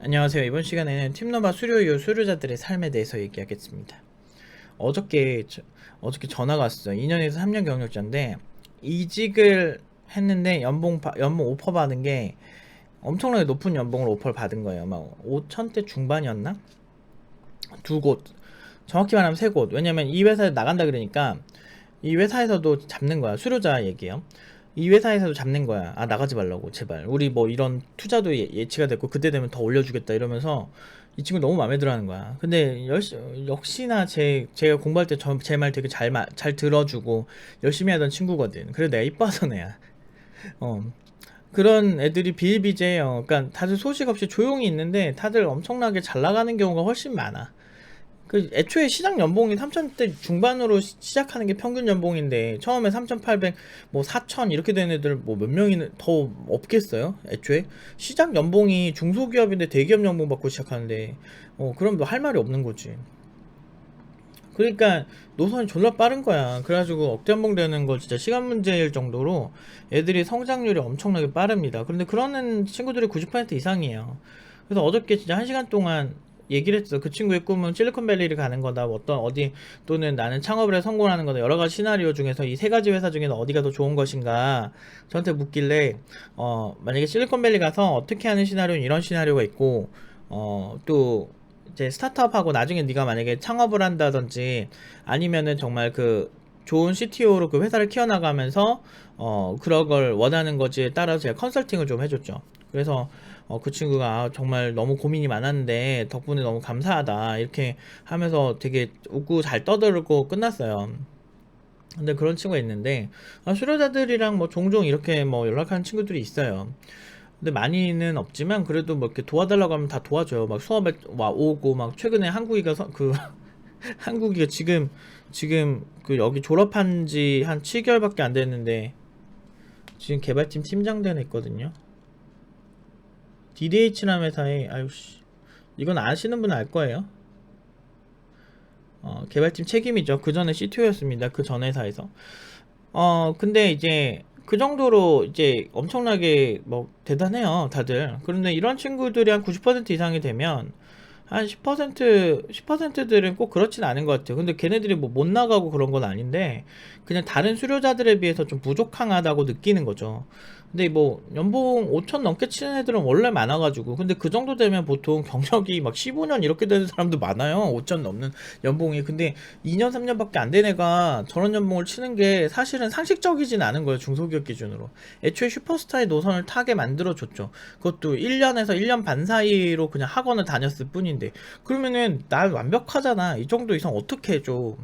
안녕하세요. 이번 시간에는 팀노바 수료 이후 수료자들의 삶에 대해서 얘기하겠습니다. 어저께 어저께 전화가 왔어요. 2년에서 3년 경력자인데 이직을 했는데 연봉 오퍼 받은 게 엄청나게 높은 연봉을 오퍼를 받은 거예요. 막 5천대 중반이었나? 두 곳. 정확히 말하면 세 곳. 왜냐면 이 회사에 나간다 그러니까 이 회사에서도 잡는 거야. 수료자 얘기예요. 이 회사에서도 잡는 거야. 아, 나가지 말라고 제발. 우리 뭐 이런 투자도 예치가 됐고 그때 되면 더 올려주겠다 이러면서 이 친구 너무 마음에 들어하는 거야. 근데 역시나 제가 공부할 때 제 말 되게 잘 들어주고 열심히 하던 친구거든. 그래 내가 이뻐서 내야. 어. 그런 애들이 비일비재해요. 그러니까 다들 소식 없이 조용히 있는데 다들 엄청나게 잘 나가는 경우가 훨씬 많아. 그 애초에 시장 연봉이 3천대 중반으로 시작하는 게 평균 연봉인데 처음에 3,800, 뭐 4천 이렇게 된 애들 뭐 몇 명이 더 없겠어요? 애초에 시장 연봉이 중소기업인데 대기업 연봉 받고 시작하는데 그럼 뭐 할 말이 없는 거지. 그러니까 노선이 졸라 빠른 거야. 그래가지고 억대 연봉 되는 거 진짜 시간 문제일 정도로 애들이 성장률이 엄청나게 빠릅니다. 그런데 그러는 친구들이 90% 이상이에요. 그래서 어저께 진짜 1시간 동안 얘기를 했어. 그 친구의 꿈은 실리콘밸리를 가는 거다. 뭐 어떤 어디 또는 나는 창업을 해 성공하는 거다. 여러 가지 시나리오 중에서 이 세 가지 회사 중에는 어디가 더 좋은 것인가 저한테 묻길래 만약에 실리콘밸리 가서 어떻게 하는 시나리오는 이런 시나리오가 있고 또 이제 스타트업하고 나중에 네가 만약에 창업을 한다든지 아니면은 정말 그 좋은 CTO로 그 회사를 키워나가면서 그런 걸 원하는 거지에 따라서 제가 컨설팅을 좀 해줬죠. 그래서 그 친구가 정말 너무 고민이 많았는데 덕분에 너무 감사하다 이렇게 하면서 되게 웃고 잘 떠들고 끝났어요. 근데 그런 친구가 있는데 수료자들이랑 뭐 종종 이렇게 뭐 연락하는 친구들이 있어요. 근데 많이는 없지만 그래도 뭐 이렇게 도와달라고 하면 다 도와줘요. 막 수업에 와 오고 막 최근에 한국이가 한국이가 지금 그 여기 졸업한 지 한 7개월밖에 안 됐는데 지금 개발팀 팀장된 했거든요. DDH라는 회사에 아유씨 이건 아시는 분은 알 거예요. 개발팀 책임이죠. 그 전에 CTO였습니다. 그 전 회사에서. 근데 이제 그 정도로 이제 엄청나게 뭐 대단해요, 다들. 그런데 이런 친구들이 한 90% 이상이 되면 한 10%들은 꼭 그렇진 않은 것 같아요. 근데 걔네들이 뭐 못 나가고 그런 건 아닌데 그냥 다른 수료자들에 비해서 좀 부족하다고 느끼는 거죠. 근데 뭐 연봉 5천 넘게 치는 애들은 원래 많아가지고 근데 그 정도 되면 보통 경력이 막 15년 이렇게 되는 사람도 많아요. 5천 넘는 연봉이. 근데 2년 3년밖에 안 된 애가 저런 연봉을 치는 게 사실은 상식적이진 않은 거예요. 중소기업 기준으로. 애초에 슈퍼스타의 노선을 타게 만들어줬죠. 그것도 1년에서 1년 반 사이로 그냥 학원을 다녔을 뿐인데 그러면은 나 완벽하잖아. 이 정도 이상 어떻게 해줘.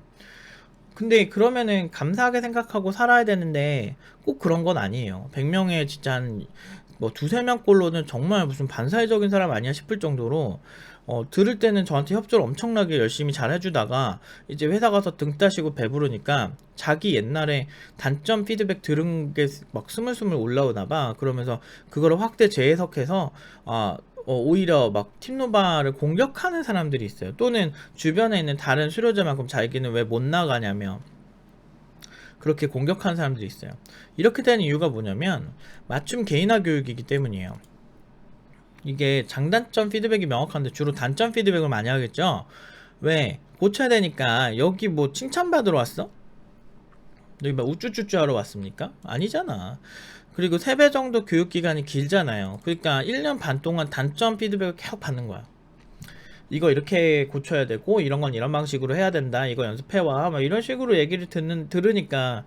근데 그러면은 감사하게 생각하고 살아야 되는데 꼭 그런 건 아니에요. 100명에 진짜 한 뭐 두세 명꼴로는 정말 무슨 반사회적인 사람 아니야 싶을 정도로 들을 때는 저한테 협조를 엄청나게 열심히 잘 해주다가 이제 회사 가서 등 따시고 배부르니까 자기 옛날에 단점 피드백 들은 게 막 스물스물 올라오나 봐. 그러면서 그거를 확대 재해석해서 오히려 막 팀노바를 공격하는 사람들이 있어요. 또는 주변에 있는 다른 수료자만큼 자기는 왜 못 나가냐며 그렇게 공격하는 사람들이 있어요. 이렇게 되는 이유가 뭐냐면 맞춤 개인화 교육이기 때문이에요. 이게 장단점 피드백이 명확한데 주로 단점 피드백을 많이 하겠죠. 왜? 고쳐야 되니까. 여기 뭐 칭찬받으러 왔어? 여기 막 우쭈쭈쭈 하러 왔습니까? 아니잖아. 그리고 3배 정도 교육기간이 길잖아요. 그러니까 1년 반 동안 단점 피드백을 계속 받는 거야. 이거 이렇게 고쳐야 되고 이런 건 이런 방식으로 해야 된다. 이거 연습해와. 막 이런 식으로 얘기를 들으니까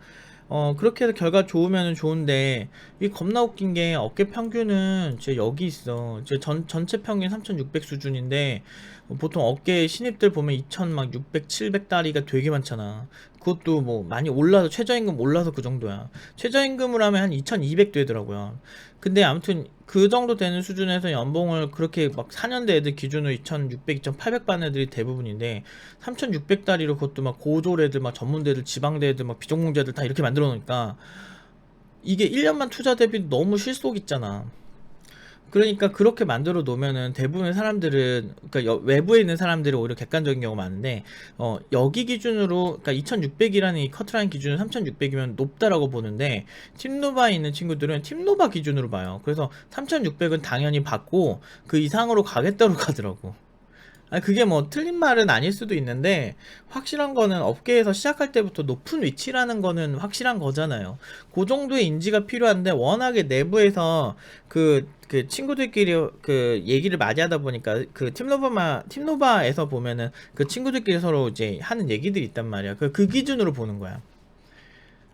그렇게 해서 결과 좋으면 좋은데 이 겁나 웃긴 게 어깨 평균은 제 여기 있어. 제 전체 평균 3,600 수준인데 보통 어깨 신입들 보면 2,000 막 600, 700다리가 되게 많잖아. 그것도 뭐 많이 올라서 최저임금 올라서 그 정도야. 최저임금을 하면 한 2,200 되더라고요. 근데 아무튼 그 정도 되는 수준에서 연봉을 그렇게 막 4년대 애들 기준으로 2,600, 2,800 받는 애들이 대부분인데 3,600다리로 그것도 막 고졸 애들 막 전문대 애들 지방대 애들 막 비전공자 애들 다 이렇게 만들어 놓으니까 이게 1년만 투자 대비 너무 실속 있잖아. 그러니까 그렇게 만들어 놓으면은 대부분의 사람들은, 그러니까 외부에 있는 사람들이 오히려 객관적인 경우가 많은데, 여기 기준으로, 그러니까 2600이라는 이 커트라인 기준은 3600이면 높다라고 보는데, 팀노바에 있는 친구들은 팀노바 기준으로 봐요. 그래서 3600은 당연히 받고 그 이상으로 가겠다고 가더라고. 아니, 그게 뭐 틀린 말은 아닐 수도 있는데, 확실한 거는 업계에서 시작할 때부터 높은 위치라는 거는 확실한 거잖아요. 그 정도의 인지가 필요한데, 워낙에 내부에서 그 친구들끼리 그 얘기를 많이 하다 보니까, 그 팀노바에서 보면은 그 친구들끼리 서로 이제 하는 얘기들이 있단 말이야. 그 기준으로 보는 거야.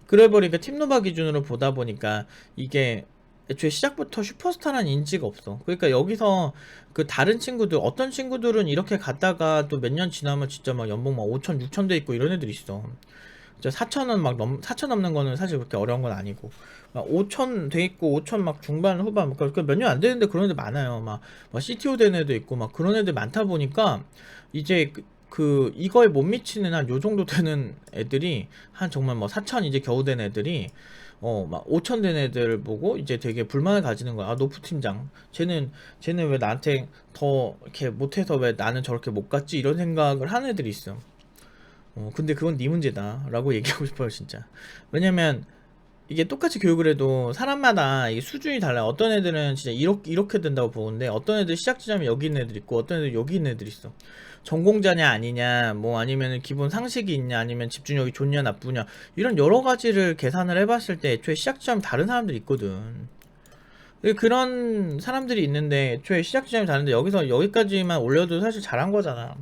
그래 버리니까 팀노바 기준으로 보다 보니까 이게 애초에 시작부터 슈퍼스타라는 인지가 없어. 그러니까 여기서 그 다른 친구들, 어떤 친구들은 이렇게 갔다가 또 몇 년 지나면 진짜 막 연봉 막 5천, 6천 돼 있고 이런 애들이 있어. 진짜 4천원 막 4천 넘는 거는 사실 그렇게 어려운 건 아니고. 막 5천 돼 있고 5천 막 중반, 후반, 그러니까 몇 년 안 되는데 그런 애들 많아요. 막 CTO 된 애도 있고 막 그런 애들 많다 보니까 이제 이거에 못 미치는 한 요 정도 되는 애들이 한 정말 뭐 4천 이제 겨우 된 애들이 막 5천 된 애들 보고 이제 되게 불만을 가지는 거야. 아, 노프 팀장. 쟤는 왜 나한테 더 이렇게 못해서 왜 나는 저렇게 못 갔지? 이런 생각을 하는 애들이 있어. 근데 그건 네 문제다. 라고 얘기하고 싶어요, 진짜. 왜냐면, 이게 똑같이 교육을 해도 사람마다 이게 수준이 달라요. 어떤 애들은 진짜 이렇게 된다고 보는데, 어떤 애들 시작 지점이 여기 있는 애들 있고, 어떤 애들 여기 있는 애들 있어. 전공자냐 아니냐, 뭐 아니면 기본 상식이 있냐, 아니면 집중력이 좋냐 나쁘냐, 이런 여러 가지를 계산을 해봤을 때 애초에 시작 지점이 다른 사람들이 있거든. 그런 사람들이 있는데 애초에 시작 지점이 다른데 여기서 여기까지만 올려도 사실 잘한 거잖아.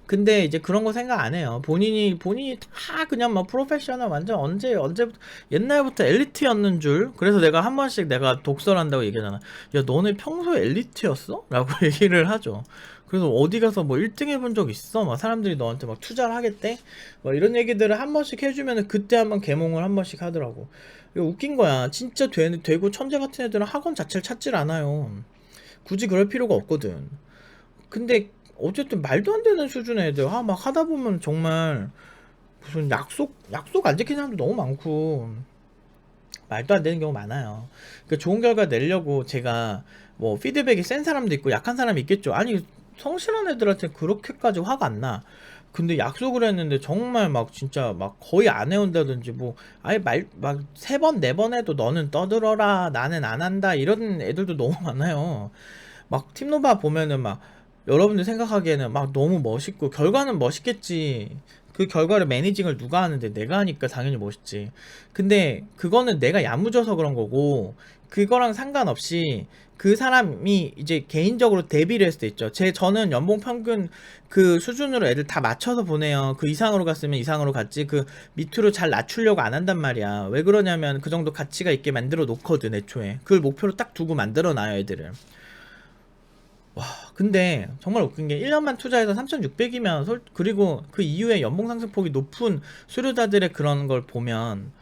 근데 이제 그런 거 생각 안 해요. 본인이 다 그냥 뭐 프로페셔널 완전 언제부터 옛날부터 엘리트였는 줄. 그래서 내가 한 번씩 내가 독서를 한다고 얘기하잖아. 야, 너네 평소에 엘리트였어? 라고 얘기를 하죠. 그래서 어디 가서 뭐 1등 해본 적 있어? 막 사람들이 너한테 막 투자를 하겠대? 뭐 이런 얘기들을 한 번씩 해주면은 그때 한번 개몽을 한 번씩 하더라고. 이거 웃긴 거야. 진짜 되고 천재 같은 애들은 학원 자체를 찾질 않아요. 굳이 그럴 필요가 없거든. 근데 어쨌든 말도 안 되는 수준의 애들 막 하다 보면 정말 무슨 약속 안 지키는 사람도 너무 많고 말도 안 되는 경우 많아요. 그러니까 좋은 결과 내려고 제가 뭐 피드백이 센 사람도 있고 약한 사람이 있겠죠. 아니, 성실한 애들한테 그렇게까지 화가 안 나. 근데 약속을 했는데 정말 막 진짜 막 거의 안 해온다든지 뭐 아예 말 막 세 번 네 번 해도 너는 떠들어라 나는 안 한다 이런 애들도 너무 많아요. 막 팀노바 보면은 막 여러분들 생각하기에는 막 너무 멋있고 결과는 멋있겠지. 그 결과를 매니징을 누가 하는데 내가 하니까 당연히 멋있지. 근데 그거는 내가 야무져서 그런 거고 그거랑 상관없이 그 사람이 이제 개인적으로 대비를 했을 때 있죠. 저는 연봉 평균 그 수준으로 애들 다 맞춰서 보내요. 그 이상으로 갔으면 이상으로 갔지. 그 밑으로 잘 낮추려고 안 한단 말이야. 왜 그러냐면 그 정도 가치가 있게 만들어 놓거든, 애초에. 그걸 목표로 딱 두고 만들어 놔요, 애들을. 와, 근데 정말 웃긴 게 1년만 투자해서 3,600이면 그리고 그 이후에 연봉 상승폭이 높은 수료자들의 그런 걸 보면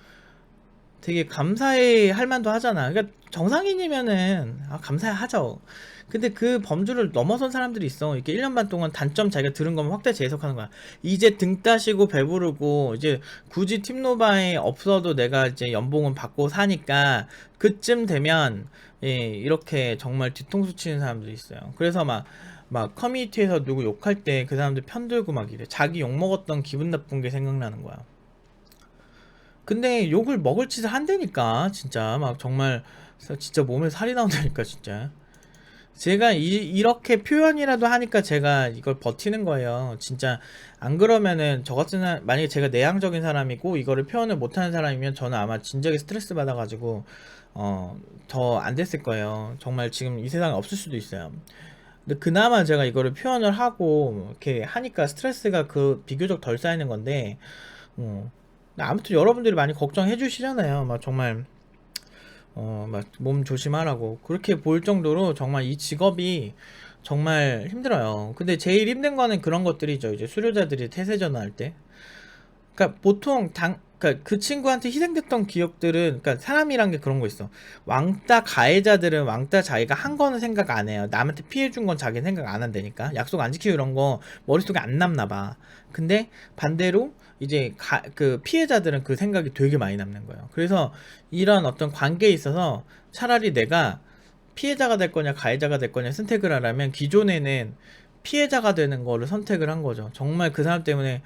되게 감사해 할 만도 하잖아. 그러니까 정상인이면은 감사하죠. 근데 그 범주를 넘어선 사람들이 있어. 이렇게 1년 반 동안 단점 자기가 들은 거면 확대 재해석하는 거야. 이제 등 따시고 배부르고 이제 굳이 팀노바에 없어도 내가 이제 연봉은 받고 사니까 그쯤 되면 이렇게 정말 뒤통수 치는 사람들이 있어요. 그래서 막 커뮤니티에서 누구 욕할 때 그 사람들 편들고 막 이래. 자기 욕 먹었던 기분 나쁜 게 생각나는 거야. 근데 욕을 먹을 짓을 한다니까 진짜 막 정말 진짜 몸에 살이 나온다니까 진짜. 제가 이렇게 표현이라도 하니까 제가 이걸 버티는 거예요. 진짜 안 그러면은 저 같은 사람, 만약에 제가 내향적인 사람이고 이거를 표현을 못하는 사람이면 저는 아마 진작에 스트레스 받아가지고 더 안 됐을 거예요. 정말 지금 이 세상에 없을 수도 있어요. 근데 그나마 제가 이거를 표현을 하고 이렇게 하니까 스트레스가 비교적 덜 쌓이는 건데 아무튼 여러분들이 많이 걱정해 주시잖아요. 막 정말 막 몸 조심하라고 그렇게 볼 정도로 정말 이 직업이 정말 힘들어요. 근데 제일 힘든 거는 그런 것들이죠. 이제 수료자들이 태세 전환할 때. 그러니까 보통 그러니까 그 친구한테 희생됐던 기억들은, 그러니까 사람이란 게 그런 거 있어. 왕따 가해자들은 왕따 자기가 한 거는 생각 안 해요. 남한테 피해 준 건 자기는 생각 안 한다니까. 약속 안 지키고 이런 거 머릿속에 안 남나 봐. 근데 반대로 이제 그 피해자들은 그 생각이 되게 많이 남는 거예요. 그래서 이런 어떤 관계에 있어서 차라리 내가 피해자가 될 거냐 가해자가 될 거냐 선택을 하라면 기존에는 피해자가 되는 거를 선택을 한 거죠. 정말 그 사람 때문에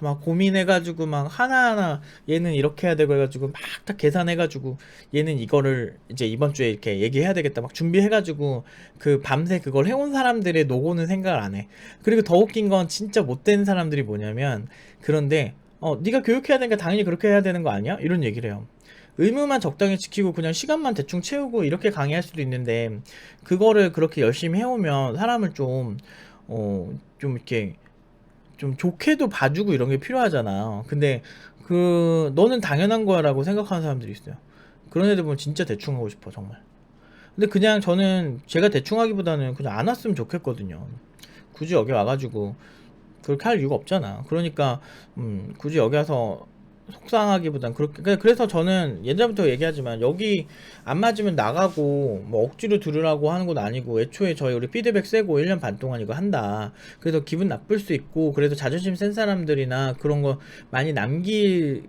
막 고민해가지고 막 하나하나 얘는 이렇게 해야 되고 해가지고 막 다 계산해가지고 얘는 이거를 이제 이번 주에 이렇게 얘기해야 되겠다 막 준비해가지고 그 밤새 그걸 해온 사람들의 노고는 생각을 안 해. 그리고 더 웃긴 건 진짜 못된 사람들이 뭐냐면, 그런데 네가 교육해야 되니까 당연히 그렇게 해야 되는 거 아니야? 이런 얘기를 해요. 의무만 적당히 지키고 그냥 시간만 대충 채우고 이렇게 강의할 수도 있는데, 그거를 그렇게 열심히 해오면 사람을 좀 이렇게 좀 좋게도 봐주고 이런 게 필요하잖아. 근데 너는 당연한 거야 라고 생각하는 사람들이 있어요. 그런 애들 보면 진짜 대충 하고 싶어 정말. 근데 그냥 저는 제가 대충 하기보다는 그냥 안 왔으면 좋겠거든요. 굳이 여기 와가지고 그렇게 할 이유가 없잖아. 그러니까 굳이 여기 와서 속상하기보단 그렇게. 그래서 저는 예전부터 얘기하지만 여기 안 맞으면 나가고 뭐 억지로 들으라고 하는 건 아니고, 애초에 저희 우리 피드백 세고 1년 반 동안 이거 한다. 그래서 기분 나쁠 수 있고, 그래도 자존심 센 사람들이나 그런 거 많이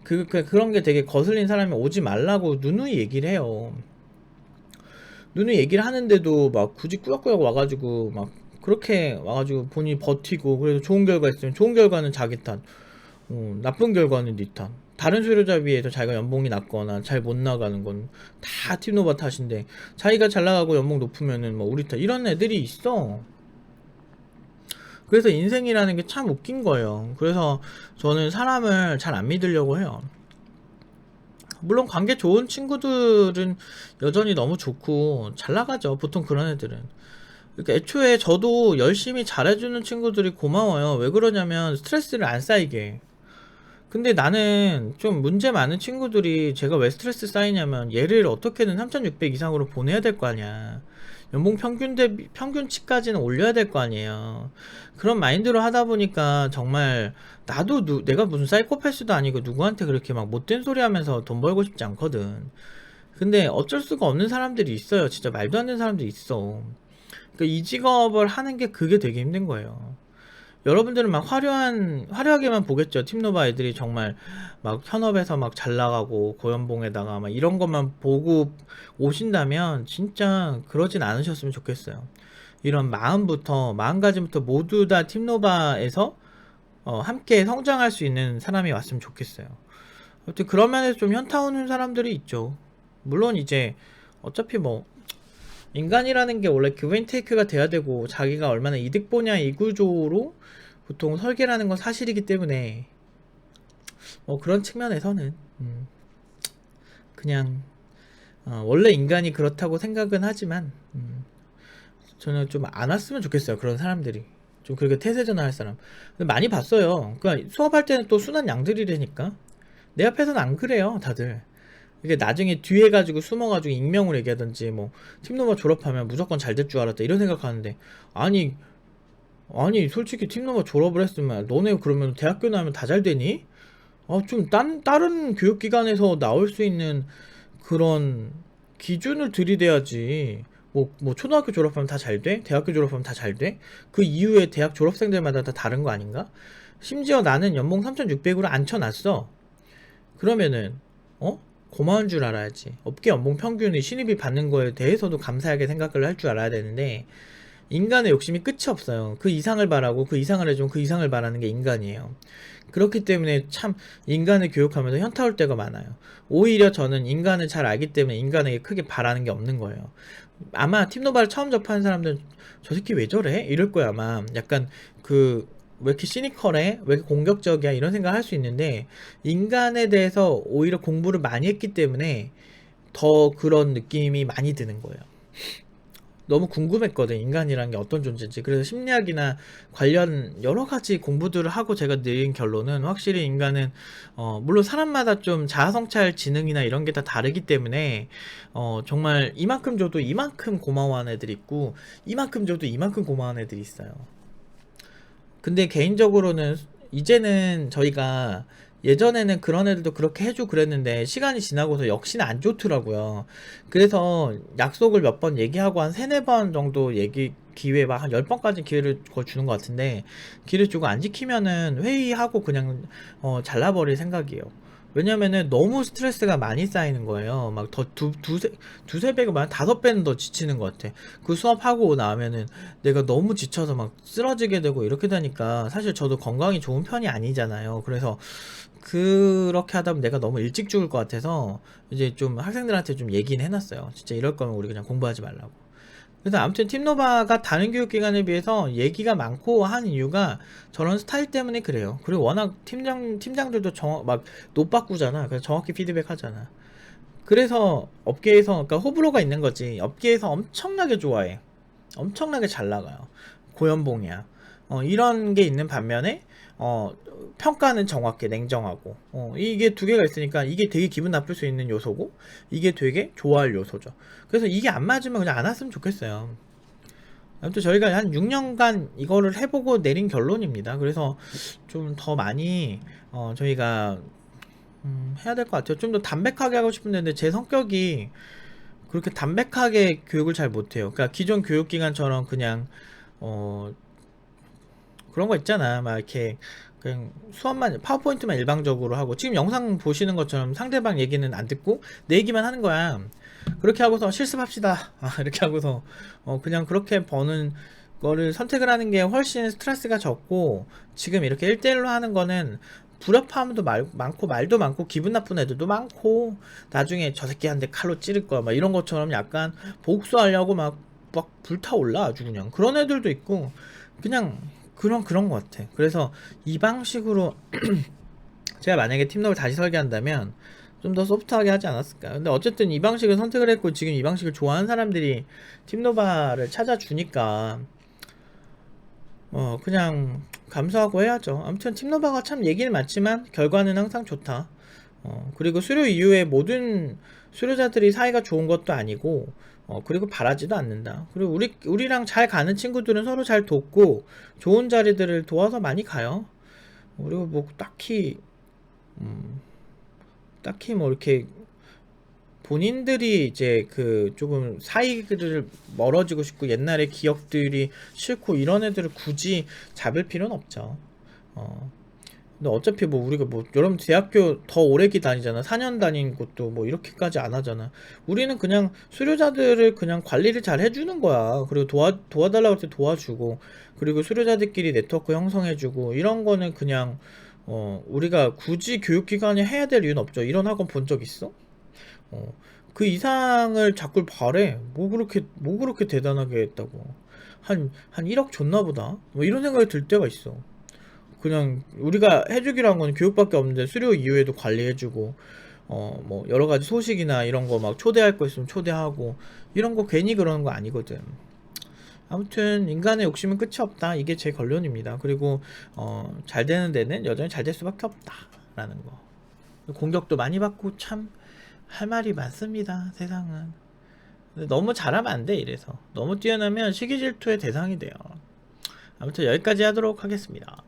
그런 게 되게 거슬린 사람이 오지 말라고 누누이 얘기를 해요. 누누이 얘기를 하는데도 막 굳이 꾸역꾸역 와가지고 막 그렇게 와가지고 본인이 버티고, 그래도 좋은 결과 있으면 좋은 결과는 자기 탓, 나쁜 결과는 네 탓. 다른 수료자 비해서 자기가 연봉이 낮거나 잘 못 나가는 건 다 팀노바 탓인데, 자기가 잘 나가고 연봉 높으면은 뭐 우리 탓. 이런 애들이 있어. 그래서 인생이라는 게 참 웃긴 거예요. 그래서 저는 사람을 잘 안 믿으려고 해요. 물론 관계 좋은 친구들은 여전히 너무 좋고 잘 나가죠, 보통 그런 애들은. 그러니까 애초에 저도 열심히 잘해주는 친구들이 고마워요. 왜 그러냐면 스트레스를 안 쌓이게. 근데 나는 좀 문제 많은 친구들이, 제가 왜 스트레스 쌓이냐면 얘를 어떻게든 3600 이상으로 보내야 될 거 아니야. 연봉 평균치까지는 올려야 될 거 아니에요. 그런 마인드로 하다 보니까 정말 나도 내가 무슨 사이코패스도 아니고 누구한테 그렇게 막 못된 소리 하면서 돈 벌고 싶지 않거든. 근데 어쩔 수가 없는 사람들이 있어요. 진짜 말도 안 되는 사람들이 있어. 그러니까 이 직업을 하는 게 그게 되게 힘든 거예요. 여러분들은 막 화려하게만 보겠죠. 팀노바 애들이 정말 막 현업에서 막 잘 나가고 고연봉에다가 막 이런 것만 보고 오신다면 진짜 그러진 않으셨으면 좋겠어요. 이런 마음가짐부터 모두 다 팀노바에서 함께 성장할 수 있는 사람이 왔으면 좋겠어요. 아무튼 그런 면에서 좀 현타 오는 사람들이 있죠. 물론 이제 어차피 뭐 인간이라는 게 원래 기브앤테이크가 돼야 되고, 자기가 얼마나 이득 보냐 이 구조로 보통 설계라는 건 사실이기 때문에, 그런 측면에서는 그냥 원래 인간이 그렇다고 생각은 하지만, 저는 좀 안 왔으면 좋겠어요. 그런 사람들이 좀 그렇게 태세전환 할 사람. 근데 많이 봤어요. 그러니까 수업할 때는 또 순한 양들이라니까. 내 앞에서는 안 그래요 다들. 이게 나중에 뒤에 가지고 숨어가지고 익명으로 얘기하든지, 뭐 팀노바 졸업하면 무조건 잘 될 줄 알았다 이런 생각하는데, 아니 솔직히 팀노바 졸업을 했으면 너네 그러면 대학교 나오면 다 잘 되니? 좀 다른 교육기관에서 나올 수 있는 그런 기준을 들이대야지. 뭐 초등학교 졸업하면 다 잘 돼? 대학교 졸업하면 다 잘 돼? 그 이후에 대학 졸업생들마다 다 다른 거 아닌가? 심지어 나는 연봉 3600으로 앉혀놨어. 그러면은 고마운 줄 알아야지. 업계 연봉 평균이 신입이 받는 거에 대해서도 감사하게 생각을 할 줄 알아야 되는데, 인간의 욕심이 끝이 없어요. 그 이상을 바라고 그 이상을 해주면 그 이상을 바라는 게 인간이에요. 그렇기 때문에 참 인간을 교육하면서 현타 올 때가 많아요. 오히려 저는 인간을 잘 알기 때문에 인간에게 크게 바라는 게 없는 거예요. 아마 팀노바를 처음 접하는 사람들은 저 새끼 왜 저래? 이럴 거야 아마. 약간 왜 이렇게 시니컬해? 왜 이렇게 공격적이야? 이런 생각을 할 수 있는데, 인간에 대해서 오히려 공부를 많이 했기 때문에 더 그런 느낌이 많이 드는 거예요. 너무 궁금했거든, 인간이란 게 어떤 존재인지. 그래서 심리학이나 관련 여러 가지 공부들을 하고 제가 내린 결론은, 확실히 인간은 물론 사람마다 좀 자아성찰 지능이나 이런 게 다 다르기 때문에 정말 이만큼 줘도 이만큼 고마워하는 애들이 있고, 이만큼 줘도 이만큼 고마워하는 애들이 있어요. 근데 개인적으로는 이제는 저희가, 예전에는 그런 애들도 그렇게 해주고 그랬는데 시간이 지나고서 역시나 안 좋더라고요. 그래서 약속을 몇 번 얘기하고 한 3-4번 정도 기회, 막 한 10번까지 기회를 그걸 주는 것 같은데, 기회를 주고 안 지키면은 회의하고 그냥 잘라버릴 생각이에요. 왜냐면은 너무 스트레스가 많이 쌓이는 거예요. 막 더 두세 배가 만 5배는 더 지치는 것 같아. 그 수업하고 나면은 내가 너무 지쳐서 막 쓰러지게 되고 이렇게 되니까 사실 저도 건강이 좋은 편이 아니잖아요. 그래서 그렇게 하다 보면 내가 너무 일찍 죽을 것 같아서 이제 좀 학생들한테 좀 얘기는 해놨어요. 진짜 이럴 거면 우리 그냥 공부하지 말라고. 그래서 아무튼 팀노바가 다른 교육기관에 비해서 얘기가 많고 한 이유가 저런 스타일 때문에 그래요. 그리고 워낙 팀장들도 막 노빠꾸잖아. 그래서 정확히 피드백 하잖아. 그래서 업계에서, 그러니까 호불호가 있는 거지. 업계에서 엄청나게 좋아해. 엄청나게 잘 나가요. 고연봉이야. 이런 게 있는 반면에, 어, 평가는 정확해, 냉정하고. 이게 두 개가 있으니까 이게 되게 기분 나쁠 수 있는 요소고, 이게 되게 좋아할 요소죠. 그래서 이게 안 맞으면 그냥 안 왔으면 좋겠어요. 아무튼 저희가 한 6년간 이거를 해보고 내린 결론입니다. 그래서 좀 더 많이, 저희가, 해야 될 것 같아요. 좀 더 담백하게 하고 싶은데, 근데 제 성격이 그렇게 담백하게 교육을 잘 못해요. 그러니까 기존 교육기관처럼 그냥, 어, 그런 거 있잖아. 막 이렇게 그냥 수업만 파워포인트만 일방적으로 하고 지금 영상 보시는 것처럼 상대방 얘기는 안 듣고 내 얘기만 하는 거야. 그렇게 하고서 실습합시다. 이렇게 하고서 그냥 그렇게 버는 거를 선택을 하는 게 훨씬 스트레스가 적고 지금 이렇게 1대1로 하는 거는 불협화음도 많고 말도 많고 기분 나쁜 애들도 많고 나중에 저 새끼한테 칼로 찌를 거야 막 이런 것처럼 약간 복수하려고 막 불타올라 아주 그냥 그런 애들도 있고 그냥 그런 것 같아. 그래서 이 방식으로 제가 만약에 팀노를 다시 설계한다면 좀 더 소프트하게 하지 않았을까. 근데 어쨌든 이 방식을 선택을 했고 지금 이 방식을 좋아하는 사람들이 팀노바를 찾아주니까 그냥 감수하고 해야죠. 아무튼 팀노바가 참 얘기는 많지만 결과는 항상 좋다. 그리고 수료 이후에 모든 수료자들이 사이가 좋은 것도 아니고 그리고 바라지도 않는다. 그리고 우리랑 잘 가는 친구들은 서로 잘 돕고 좋은 자리들을 도와서 많이 가요. 그리고 뭐 딱히 뭐 이렇게 본인들이 이제 그 조금 사이를 멀어지고 싶고 옛날의 기억들이 싫고 이런 애들을 굳이 잡을 필요는 없죠. 근데 어차피 뭐 우리가 뭐 여러분 대학교 더 오래 다니잖아. 4년 다닌 것도 뭐 이렇게까지 안 하잖아. 우리는 그냥 수료자들을 그냥 관리를 잘 해주는 거야. 그리고 도와달라고 할 때 도와주고 그리고 수료자들끼리 네트워크 형성해주고 이런 거는 그냥 우리가 굳이 교육기관이 해야 될 이유는 없죠. 이런 학원 본 적 있어? 그 이상을 자꾸 바래. 뭐 그렇게 대단하게 했다고. 한 1억 줬나 보다. 뭐 이런 생각이 들 때가 있어. 그냥 우리가 해주기로 한 건 교육밖에 없는데 수료 이후에도 관리해주고 뭐 여러 가지 소식이나 이런 거 막 초대할 거 있으면 초대하고 이런 거 괜히 그러는 거 아니거든. 아무튼 인간의 욕심은 끝이 없다. 이게 제 결론입니다. 그리고 잘 되는 데는 여전히 잘 될 수밖에 없다라는 거. 공격도 많이 받고 참 할 말이 많습니다. 세상은. 근데 너무 잘하면 안 돼. 이래서 너무 뛰어나면 시기질투의 대상이 돼요. 아무튼 여기까지 하도록 하겠습니다.